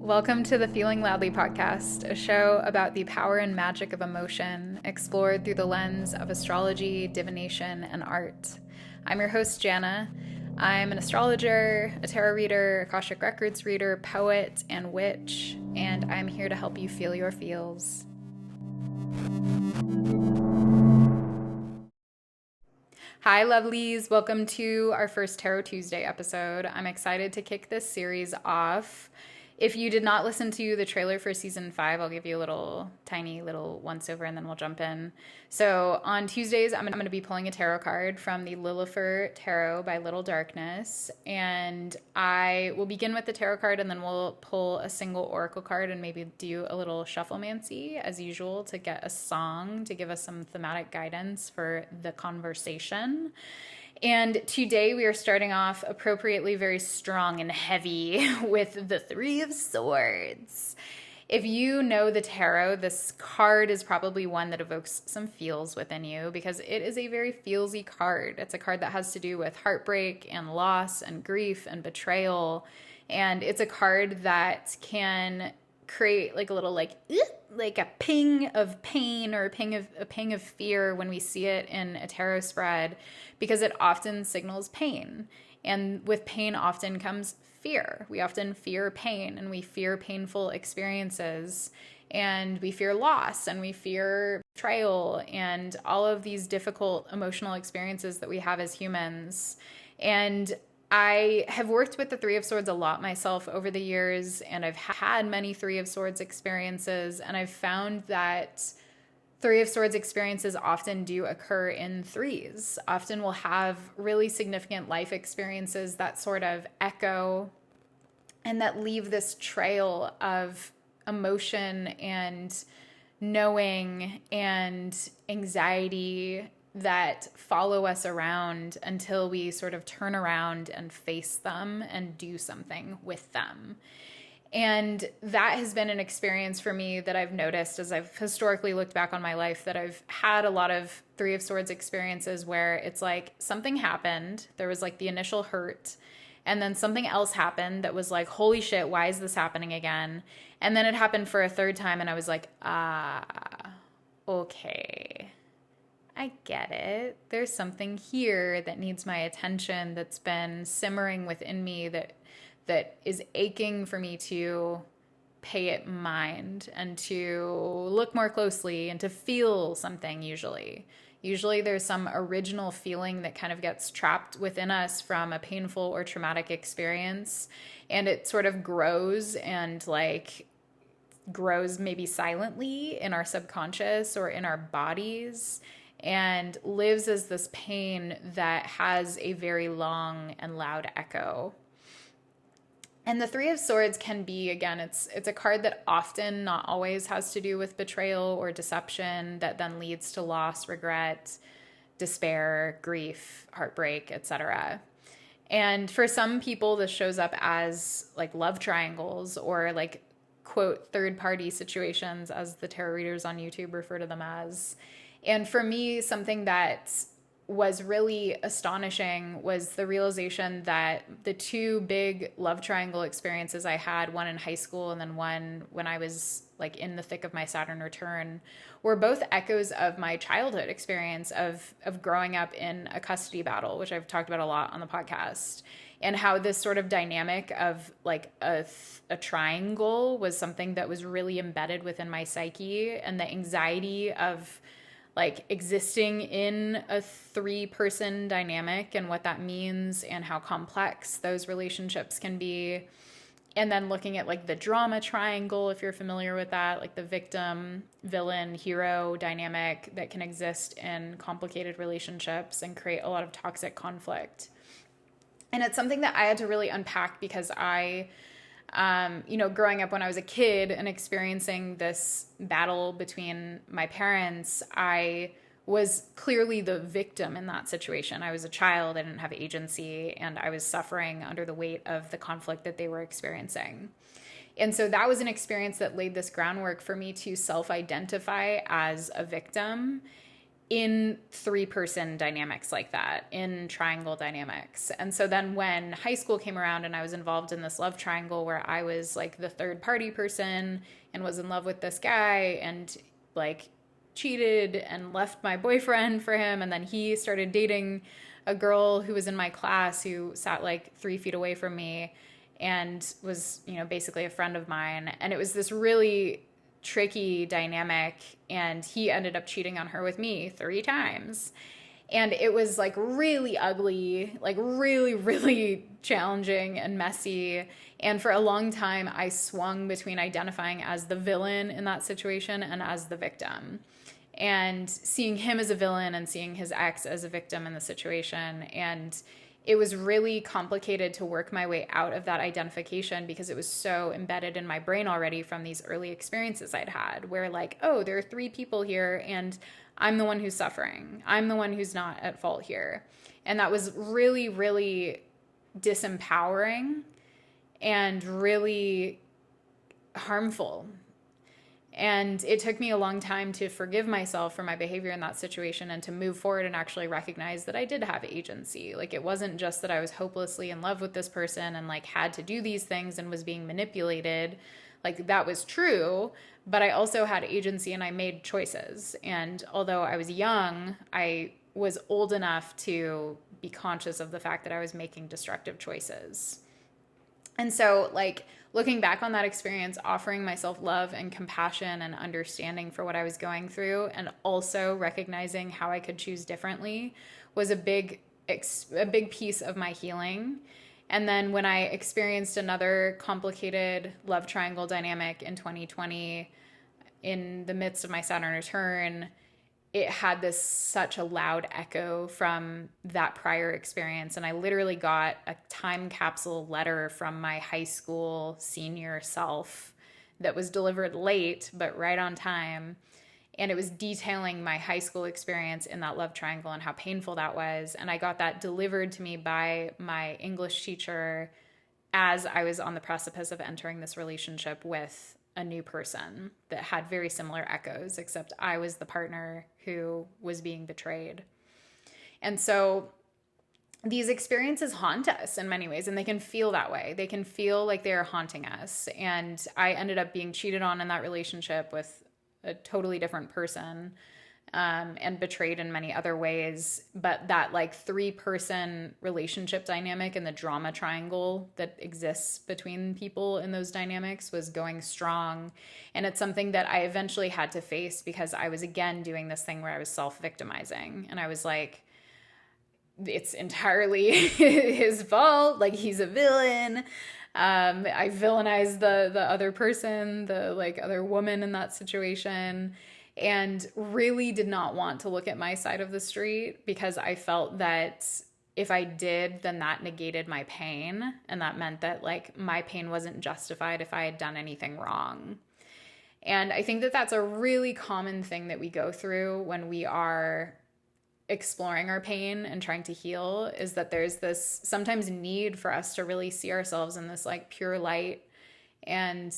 Welcome to the Feeling Loudly podcast, a show about the power and magic of emotion, explored through the lens of astrology, divination, and art. I'm your host, Jana. I'm an astrologer, a tarot reader, Akashic Records reader, poet, and witch, and I'm here to help you feel your feels. Hi, lovelies. Welcome to our first Tarot Tuesday episode. I'm excited to kick this series off. If you did not listen to the trailer for season 5, I'll give you a tiny little once over and then we'll jump in. So on Tuesdays, I'm going to be pulling a tarot card from the Lilifer Tarot by Little Darkness. And I will begin with the tarot card and then we'll pull a single oracle card and maybe do a little shufflemancy as usual to get a song to give us some thematic guidance for the conversation. And today we are starting off appropriately very strong and heavy with the Three of Swords. If you know the tarot, this card is probably one that evokes some feels within you because it is a very feelsy card. It's a card that has to do with heartbreak and loss and grief and betrayal. And it's a card that can create like a little like a ping of pain or a ping of fear when we see it in a tarot spread, because it often signals pain. And with pain often comes fear. We often fear pain and we fear painful experiences and we fear loss and we fear betrayal and all of these difficult emotional experiences that we have as humans. And I have worked with the Three of Swords a lot myself over the years, and I've had many Three of Swords experiences, and I've found that Three of Swords experiences often do occur in threes. Often we'll have really significant life experiences that sort of echo and that leave this trail of emotion and knowing and anxiety that follow us around until we sort of turn around and face them and do something with them. And that has been an experience for me that I've noticed as I've historically looked back on my life, that I've had a lot of Three of Swords experiences where it's like something happened, there was like the initial hurt, and then something else happened that was like, holy shit, why is this happening again? And then it happened for a third time and I was like, okay, I get it. There's something here that needs my attention that's been simmering within me that is aching for me to pay it mind and to look more closely and to feel something usually. Usually there's some original feeling that kind of gets trapped within us from a painful or traumatic experience, and it sort of grows and grows maybe silently in our subconscious or in our bodies, and lives as this pain that has a very long and loud echo. And the Three of Swords can be, again, it's a card that often, not always, has to do with betrayal or deception that then leads to loss, regret, despair, grief, heartbreak, etc. And for some people, this shows up as like love triangles or like, quote, third-party situations, as the tarot readers on YouTube refer to them as. And for me, something that was really astonishing was the realization that the two big love triangle experiences I had, one in high school and then one when I was like in the thick of my Saturn return, were both echoes of my childhood experience of growing up in a custody battle, which I've talked about a lot on the podcast, and how this sort of dynamic of like a triangle was something that was really embedded within my psyche, and the anxiety of like existing in a 3-person dynamic and what that means and how complex those relationships can be. And then looking at like the drama triangle, if you're familiar with that, like the victim, villain, hero dynamic that can exist in complicated relationships and create a lot of toxic conflict. And it's something that I had to really unpack because I growing up when I was a kid and experiencing this battle between my parents, I was clearly the victim in that situation. I was a child, I didn't have agency, and I was suffering under the weight of the conflict that they were experiencing. And so that was an experience that laid this groundwork for me to self-identify as a victim in three-person dynamics like that, in triangle dynamics. And so then when high school came around and I was involved in this love triangle where I was like the third party person and was in love with this guy and like cheated and left my boyfriend for him, and then he started dating a girl who was in my class who sat like 3 feet away from me and was, you know, basically a friend of mine. And it was this really tricky dynamic, and he ended up cheating on her with me 3 times. And it was like really ugly, like really, really challenging and messy. And for a long time, I swung between identifying as the villain in that situation and as the victim, and seeing him as a villain and seeing his ex as a victim in the situation. And it was really complicated to work my way out of that identification because it was so embedded in my brain already from these early experiences I'd had where like, oh, there are 3 people here and I'm the one who's suffering. I'm the one who's not at fault here. And that was really, really disempowering and really harmful. And it took me a long time to forgive myself for my behavior in that situation and to move forward and actually recognize that I did have agency. Like, it wasn't just that I was hopelessly in love with this person and like had to do these things and was being manipulated. Like, that was true, but I also had agency and I made choices. And although I was young, I was old enough to be conscious of the fact that I was making destructive choices. And so, like, looking back on that experience, offering myself love and compassion and understanding for what I was going through, and also recognizing how I could choose differently, was a big piece of my healing. And then when I experienced another complicated love triangle dynamic in 2020, in the midst of my Saturn return, it had this such a loud echo from that prior experience. And I literally got a time capsule letter from my high school senior self that was delivered late, but right on time. And it was detailing my high school experience in that love triangle and how painful that was. And I got that delivered to me by my English teacher as I was on the precipice of entering this relationship with a new person that had very similar echoes, except I was the partner who was being betrayed. And so these experiences haunt us in many ways, and they can feel that way. They can feel like they are haunting us. And I ended up being cheated on in that relationship with a totally different person, and betrayed in many other ways. But that like 3-person relationship dynamic and the drama triangle that exists between people in those dynamics was going strong. And it's something that I eventually had to face because I was again doing this thing where I was self-victimizing. And I was like, it's entirely his fault. Like, he's a villain. I villainized the other person, the like other woman in that situation, and really did not want to look at my side of the street because I felt that if I did, then that negated my pain. And that meant that like my pain wasn't justified if I had done anything wrong. And I think that that's a really common thing that we go through when we are exploring our pain and trying to heal, is that there's this sometimes need for us to really see ourselves in this like pure light. And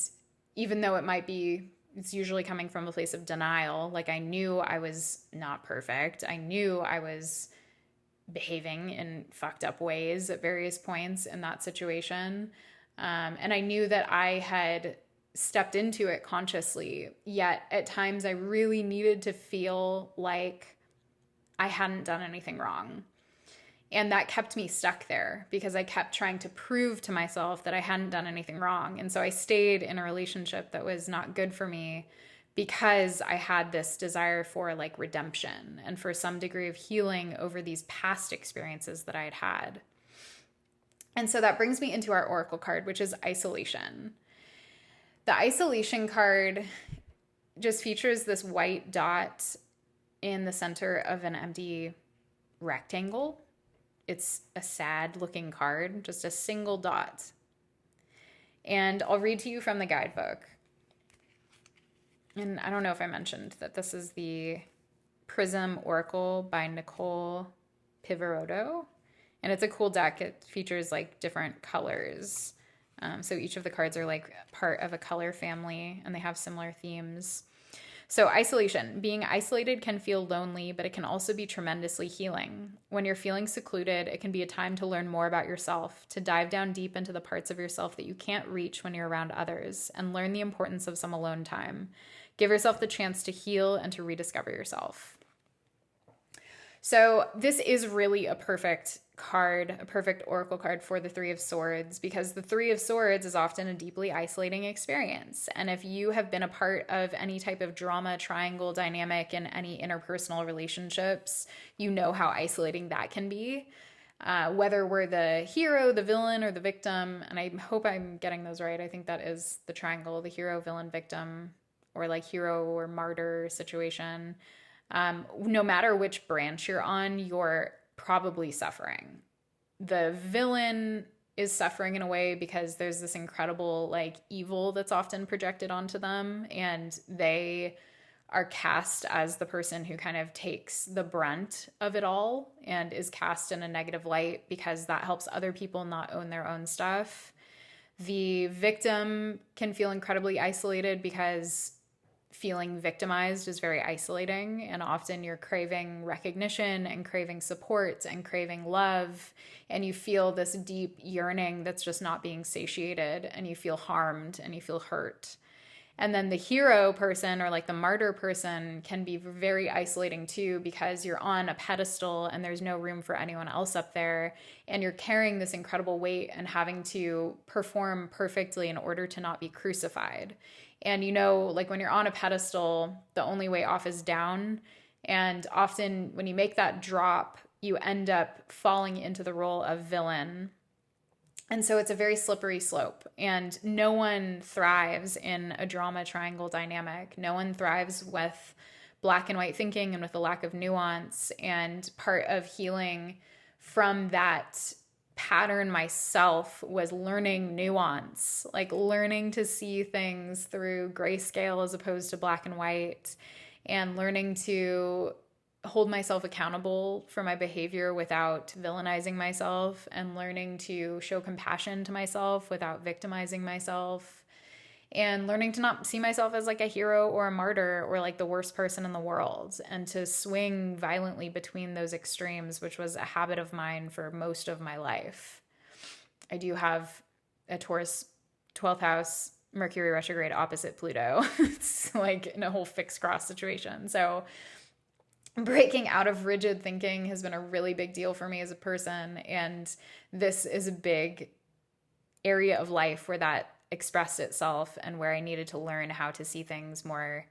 even though it's usually coming from a place of denial. Like, I knew I was not perfect. I knew I was behaving in fucked up ways at various points in that situation. And I knew that I had stepped into it consciously. Yet at times I really needed to feel like I hadn't done anything wrong. And that kept me stuck there because I kept trying to prove to myself that I hadn't done anything wrong. And so I stayed in a relationship that was not good for me because I had this desire for like redemption and for some degree of healing over these past experiences that I had had. And so that brings me into our oracle card, which is isolation. The isolation card just features this white dot in the center of an empty rectangle. It's a sad looking card, just a single dot. And I'll read to you from the guidebook. And I don't know if I mentioned that this is the Prism Oracle by Nicole Pivarotto. And it's a cool deck. It features like different colors. So each of the cards are like part of a color family and they have similar themes. So, isolation. Being isolated can feel lonely, but it can also be tremendously healing. When you're feeling secluded, it can be a time to learn more about yourself, to dive down deep into the parts of yourself that you can't reach when you're around others, and learn the importance of some alone time. Give yourself the chance to heal and to rediscover yourself. So this is really a perfect card, a perfect oracle card for the Three of Swords, because the Three of Swords is often a deeply isolating experience. And if you have been a part of any type of drama triangle dynamic in any interpersonal relationships, you know how isolating that can be. Whether we're the hero, the villain, or the victim, and I hope I'm getting those right. I think that is the triangle, the hero, villain, victim, or like hero or martyr situation. No matter which branch you're on, you're probably suffering. The villain is suffering in a way because there's this incredible like evil that's often projected onto them, and they are cast as the person who kind of takes the brunt of it all and is cast in a negative light because that helps other people not own their own stuff. The victim can feel incredibly isolated because feeling victimized is very isolating, and often you're craving recognition and craving support and craving love, and you feel this deep yearning that's just not being satiated, and you feel harmed and you feel hurt. And then the hero person, or like the martyr person, can be very isolating too, because you're on a pedestal and there's no room for anyone else up there, and you're carrying this incredible weight and having to perform perfectly in order to not be crucified. And you know, like when you're on a pedestal, the only way off is down. And often when you make that drop, you end up falling into the role of villain. And so it's a very slippery slope. And no one thrives in a drama triangle dynamic. No one thrives with black and white thinking and with a lack of nuance. And part of healing from that pattern myself was learning nuance, like learning to see things through grayscale as opposed to black and white, and learning to hold myself accountable for my behavior without villainizing myself, and learning to show compassion to myself without victimizing myself, and learning to not see myself as like a hero or a martyr or like the worst person in the world, and to swing violently between those extremes, which was a habit of mine for most of my life. I do have a Taurus 12th house Mercury retrograde opposite Pluto. It's like in a whole fixed cross situation. So breaking out of rigid thinking has been a really big deal for me as a person. And this is a big area of life where that expressed itself, and where I needed to learn how to see things more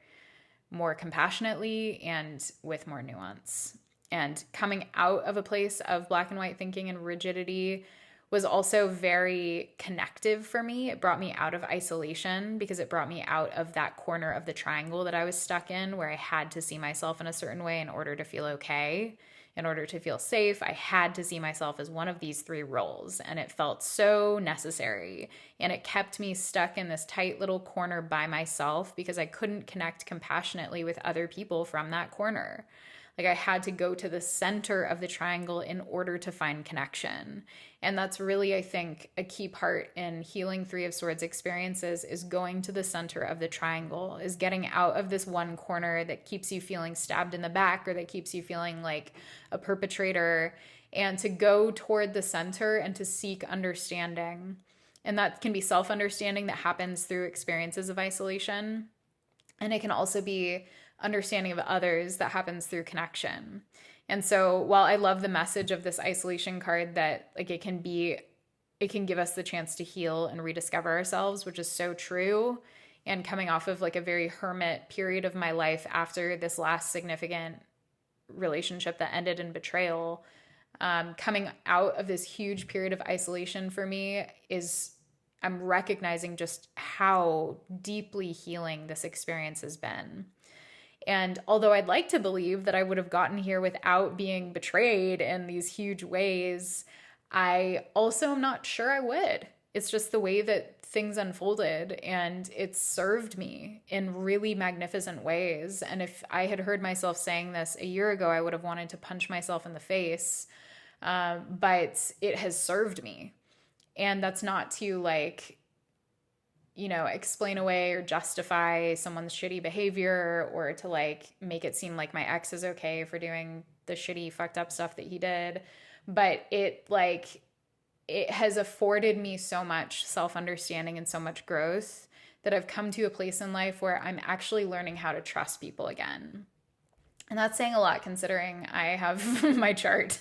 compassionately and with more nuance. And coming out of a place of black and white thinking and rigidity was also very connective for me. It brought me out of isolation because it brought me out of that corner of the triangle that I was stuck in, where I had to see myself in a certain way in order to feel okay. In order to feel safe, I had to see myself as one of these three roles, and it felt so necessary. And it kept me stuck in this tight little corner by myself because I couldn't connect compassionately with other people from that corner. Like I had to go to the center of the triangle in order to find connection. And that's really, I think, a key part in healing Three of Swords experiences, is going to the center of the triangle, is getting out of this one corner that keeps you feeling stabbed in the back, or that keeps you feeling like a perpetrator, and to go toward the center and to seek understanding. And that can be self-understanding that happens through experiences of isolation. And it can also be understanding of others that happens through connection. And so while I love the message of this isolation card, that like it can give us the chance to heal and rediscover ourselves, which is so true. And coming off of like a very hermit period of my life after this last significant relationship that ended in betrayal, coming out of this huge period of isolation for me is, I'm recognizing just how deeply healing this experience has been. And although I'd like to believe that I would have gotten here without being betrayed in these huge ways, I also am not sure I would. It's just the way that things unfolded, and it served me in really magnificent ways. And if I had heard myself saying this a year ago, I would have wanted to punch myself in the face. But it has served me. And that's not to like, explain away or justify someone's shitty behavior, or to like make it seem like my ex is okay for doing the shitty fucked up stuff that he did. But it has afforded me so much self-understanding and so much growth that I've come to a place in life where I'm actually learning how to trust people again. And that's saying a lot considering I have my chart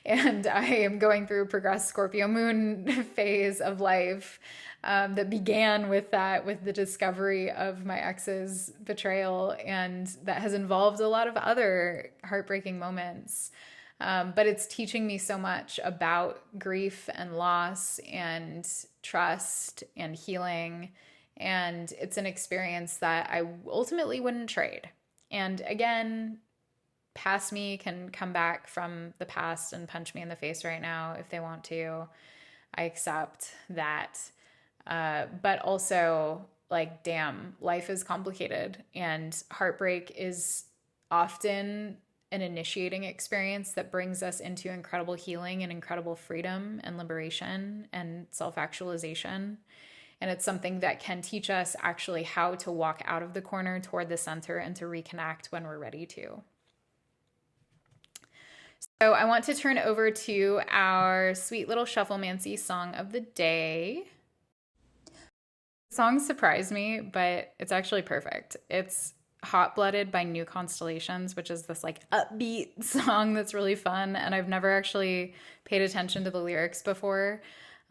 and I am going through a progressed Scorpio moon phase of life that began with the discovery of my ex's betrayal, and that has involved a lot of other heartbreaking moments. But it's teaching me so much about grief and loss and trust and healing. And it's an experience that I ultimately wouldn't trade. And again, past me can come back from the past and punch me in the face right now if they want to. I accept that. But also, like, damn, life is complicated, and heartbreak is often an initiating experience that brings us into incredible healing and incredible freedom and liberation and self-actualization. And it's something that can teach us actually how to walk out of the corner toward the center and to reconnect when we're ready to. So I want to turn over to our sweet little shufflemancy song of the day. The song surprised me, but it's actually perfect. It's Hot Blooded by New Constellations, which is this like upbeat song that's really fun. And I've never actually paid attention to the lyrics before.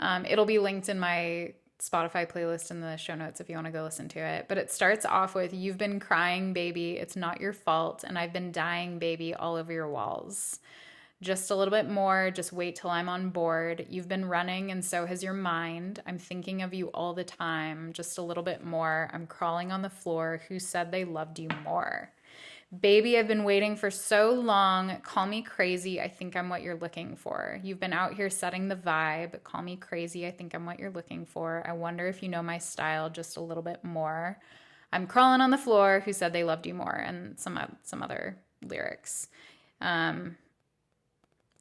It'll be linked in my Spotify playlist in the show notes if you want to go listen to it. But it starts off with, "You've been crying, baby. It's not your fault. And I've been dying, baby, all over your walls. Just a little bit more. Just wait till I'm on board. You've been running and so has your mind. I'm thinking of you all the time. Just a little bit more. I'm crawling on the floor. Who said they loved you more? Baby, I've been waiting for so long. Call me crazy. I think I'm what you're looking for. You've been out here setting the vibe. Call me crazy. I think I'm what you're looking for. I wonder if you know my style just a little bit more. I'm crawling on the floor. Who said they loved you more?" And some other lyrics.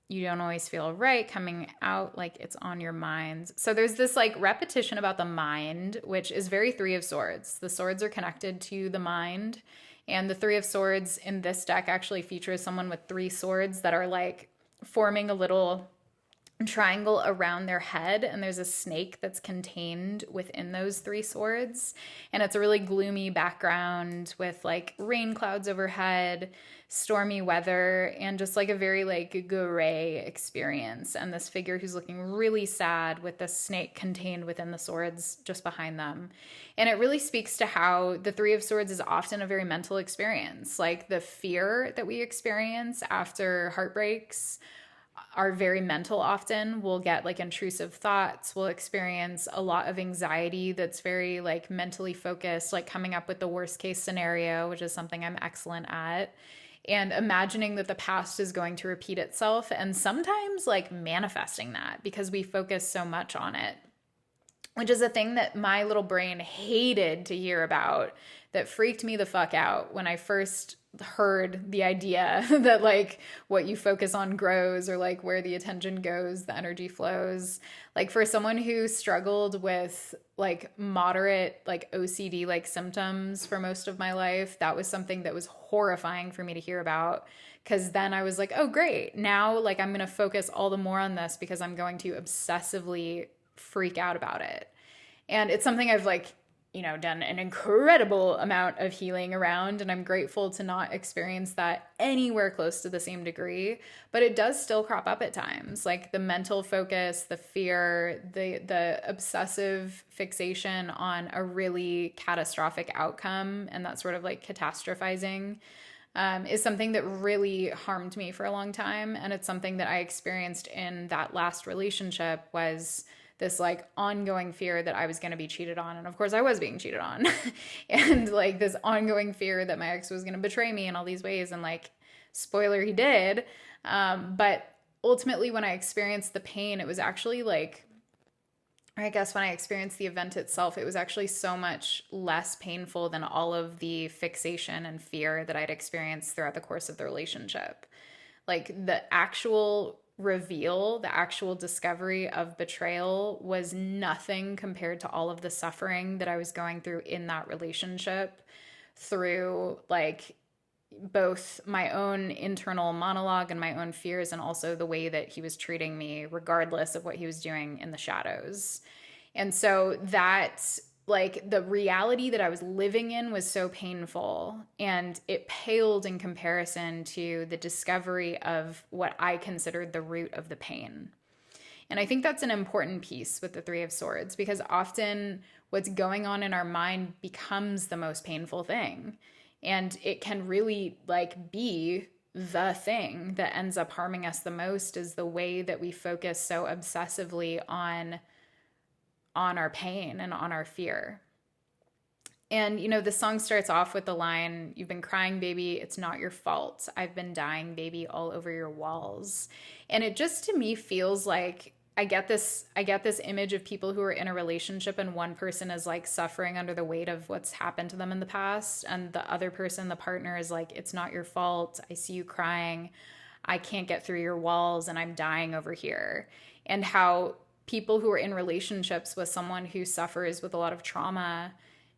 You don't always feel right, coming out like it's on your mind. So there's this like repetition about the mind, which is very Three of Swords. The swords are connected to the mind. And the Three of Swords in this deck actually features someone with three swords that are like forming a little triangle around their head, and there's a snake that's contained within those three swords. And it's a really gloomy background with like rain clouds overhead, stormy weather, and just like a very like gray experience. And this figure who's looking really sad with the snake contained within the swords just behind them. And it really speaks to how the Three of Swords is often a very mental experience. Like the fear that we experience after heartbreaks are very mental often. We'll get like intrusive thoughts. We'll experience a lot of anxiety that's very like mentally focused, like coming up with the worst case scenario, which is something I'm excellent at, and imagining that the past is going to repeat itself, and sometimes like manifesting that because we focus so much on it, which is a thing that my little brain hated to hear about, that freaked me the fuck out when I first heard the idea that like what you focus on grows, or like where the attention goes, the energy flows. Like for someone who struggled with like moderate like OCD like symptoms for most of my life, that was something that was horrifying for me to hear about, because then I was like, oh great, now like I'm going to focus all the more on this because I'm going to obsessively freak out about it. And it's something I've like done an incredible amount of healing around, and I'm grateful to not experience that anywhere close to the same degree, but it does still crop up at times. Like the mental focus, the fear, the obsessive fixation on a really catastrophic outcome, and that sort of like catastrophizing is something that really harmed me for a long time. And it's something that I experienced in that last relationship, was this like ongoing fear that I was going to be cheated on. And of course I was being cheated on. And like this ongoing fear that my ex was going to betray me in all these ways. And like, spoiler, he did. But ultimately when I experienced the pain, it was actually like, I guess when I experienced the event itself, it was actually so much less painful than all of the fixation and fear that I'd experienced throughout the course of the relationship. Like the actual reveal, the actual discovery of betrayal was nothing compared to all of the suffering that I was going through in that relationship through like both my own internal monologue and my own fears, and also the way that he was treating me, regardless of what he was doing in the shadows. And so that, like, the reality that I was living in was so painful, and it paled in comparison to the discovery of what I considered the root of the pain. And I think that's an important piece with the Three of Swords, because often what's going on in our mind becomes the most painful thing. And it can really like be the thing that ends up harming us the most, is the way that we focus so obsessively on our pain and on our fear. And, you know, the song starts off with the line, "You've been crying, baby. It's not your fault. I've been dying, baby, all over your walls." And it just to me feels like I get this image of people who are in a relationship and one person is like suffering under the weight of what's happened to them in the past, and the other person, the partner, is like, "It's not your fault. I see you crying. I can't get through your walls and I'm dying over here." And how people who are in relationships with someone who suffers with a lot of trauma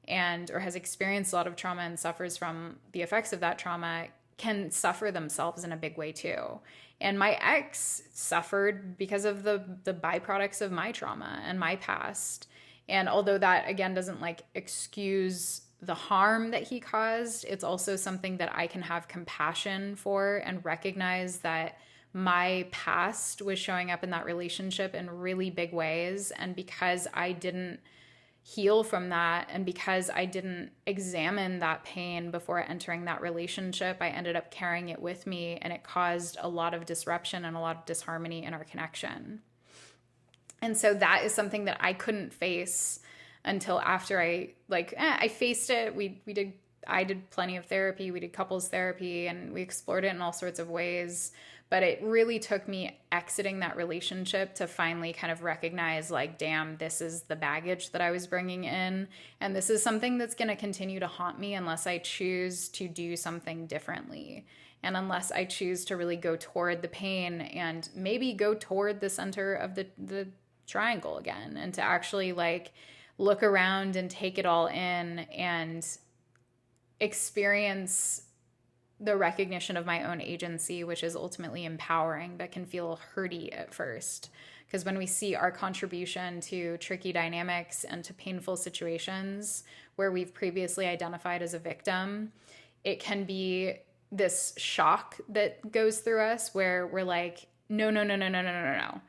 and or has experienced a lot of trauma and suffers from the effects of that trauma can suffer themselves in a big way too. And my ex suffered because of the byproducts of my trauma and my past. And although that again doesn't like excuse the harm that he caused, it's also something that I can have compassion for and recognize that my past was showing up in that relationship in really big ways. And because I didn't heal from that, and because I didn't examine that pain before entering that relationship, I ended up carrying it with me, and it caused a lot of disruption and a lot of disharmony in our connection. And so that is something that I couldn't face until after I faced it. I did plenty of therapy. We did couples therapy and we explored it in all sorts of ways. But it really took me exiting that relationship to finally kind of recognize, like, damn, this is the baggage that I was bringing in. And this is something that's going to continue to haunt me unless I choose to do something differently. And unless I choose to really go toward the pain and maybe go toward the center of the triangle again, and to actually like look around and take it all in and experience the recognition of my own agency, which is ultimately empowering, but can feel hurty at first. Because when we see our contribution to tricky dynamics and to painful situations where we've previously identified as a victim, it can be this shock that goes through us where we're like, no, no, no, no, no, no, no, no.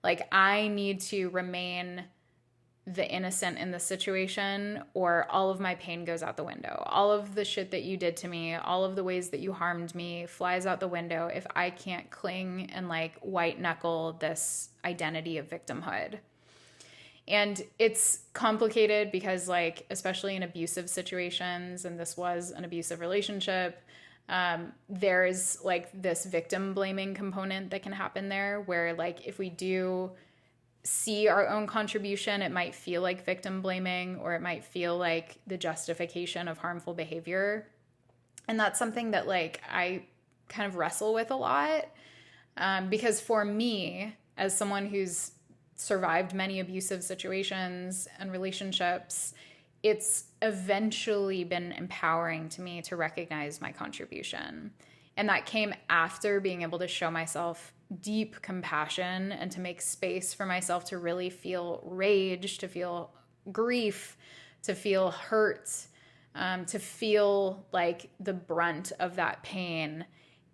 Like, I need to remain the innocent in the situation, or all of my pain goes out the window. All of the shit that you did to me, all of the ways that you harmed me flies out the window if I can't cling and like white knuckle this identity of victimhood. And it's complicated because, like, especially in abusive situations, and this was an abusive relationship, there's like this victim blaming component that can happen there, where like if we do see our own contribution, it might feel like victim blaming, or it might feel like the justification of harmful behavior. And that's something that like I kind of wrestle with a lot, because for me, as someone who's survived many abusive situations and relationships, it's eventually been empowering to me to recognize my contribution. And that came after being able to show myself deep compassion and to make space for myself to really feel rage, to feel grief, to feel hurt, to feel like the brunt of that pain.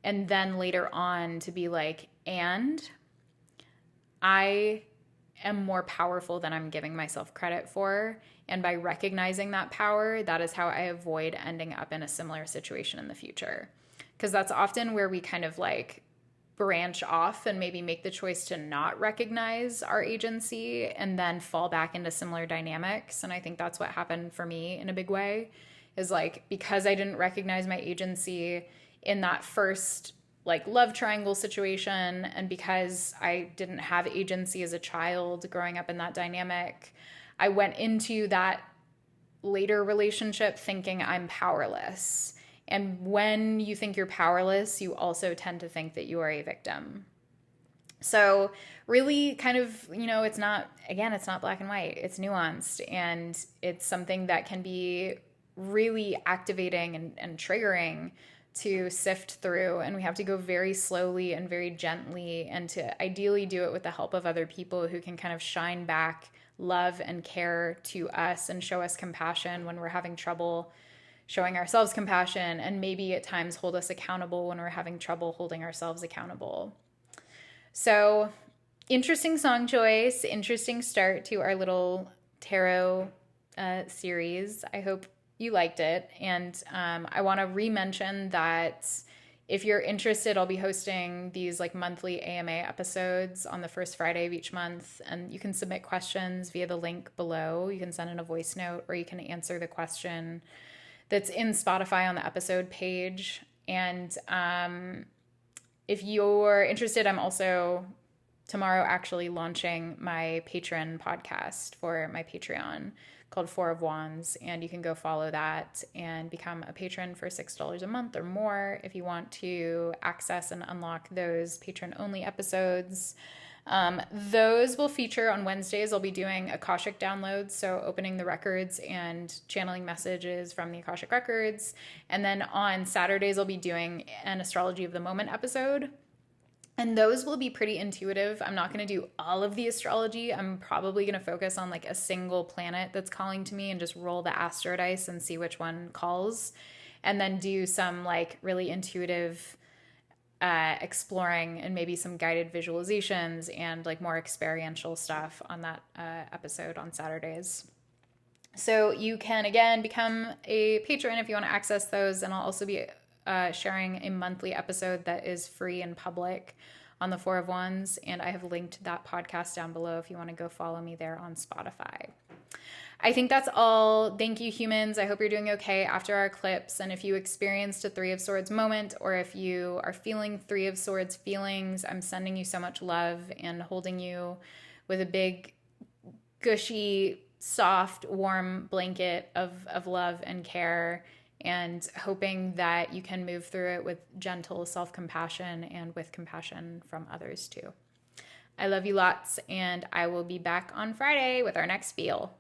And then later on to be like, and I am more powerful than I'm giving myself credit for. And by recognizing that power, that is how I avoid ending up in a similar situation in the future. Because that's often where we kind of like branch off and maybe make the choice to not recognize our agency and then fall back into similar dynamics. And I think that's what happened for me in a big way, is like, because I didn't recognize my agency in that first like love triangle situation, and because I didn't have agency as a child growing up in that dynamic, I went into that later relationship thinking I'm powerless. And when you think you're powerless, you also tend to think that you are a victim. So really kind of, it's not, again, it's not black and white, it's nuanced, and it's something that can be really activating and triggering to sift through. And we have to go very slowly and very gently, and to ideally do it with the help of other people who can kind of shine back love and care to us and show us compassion when we're having trouble showing ourselves compassion, and maybe at times hold us accountable when we're having trouble holding ourselves accountable. So, interesting song choice, interesting start to our little tarot series. I hope you liked it. And I want to re-mention that if you're interested, I'll be hosting these like monthly AMA episodes on the first Friday of each month. And you can submit questions via the link below. You can send in a voice note, or you can answer the question that's in Spotify on the episode page. And if you're interested, I'm also tomorrow actually launching my patron podcast for my Patreon called Four of Wands, and you can go follow that and become a patron for $6 a month or more if you want to access and unlock those patron-only episodes. Those will feature on Wednesdays. I'll be doing Akashic downloads, so opening the records and channeling messages from the Akashic records. And then on Saturdays, I'll be doing an Astrology of the Moment episode. And those will be pretty intuitive. I'm not going to do all of the astrology. I'm probably going to focus on like a single planet that's calling to me and just roll the astro dice and see which one calls. And then do some like really intuitive exploring and maybe some guided visualizations and like more experiential stuff on that episode on Saturdays. So you can, again, become a patron if you want to access those. And I'll also be sharing a monthly episode that is free and public on the Four of Wands. And I have linked that podcast down below if you want to go follow me there on Spotify. I think that's all. Thank you, humans. I hope you're doing okay after our eclipse. And if you experienced a Three of Swords moment, or if you are feeling Three of Swords feelings, I'm sending you so much love and holding you with a big, gushy, soft, warm blanket of love and care, and hoping that you can move through it with gentle self-compassion and with compassion from others too. I love you lots, and I will be back on Friday with our next spiel.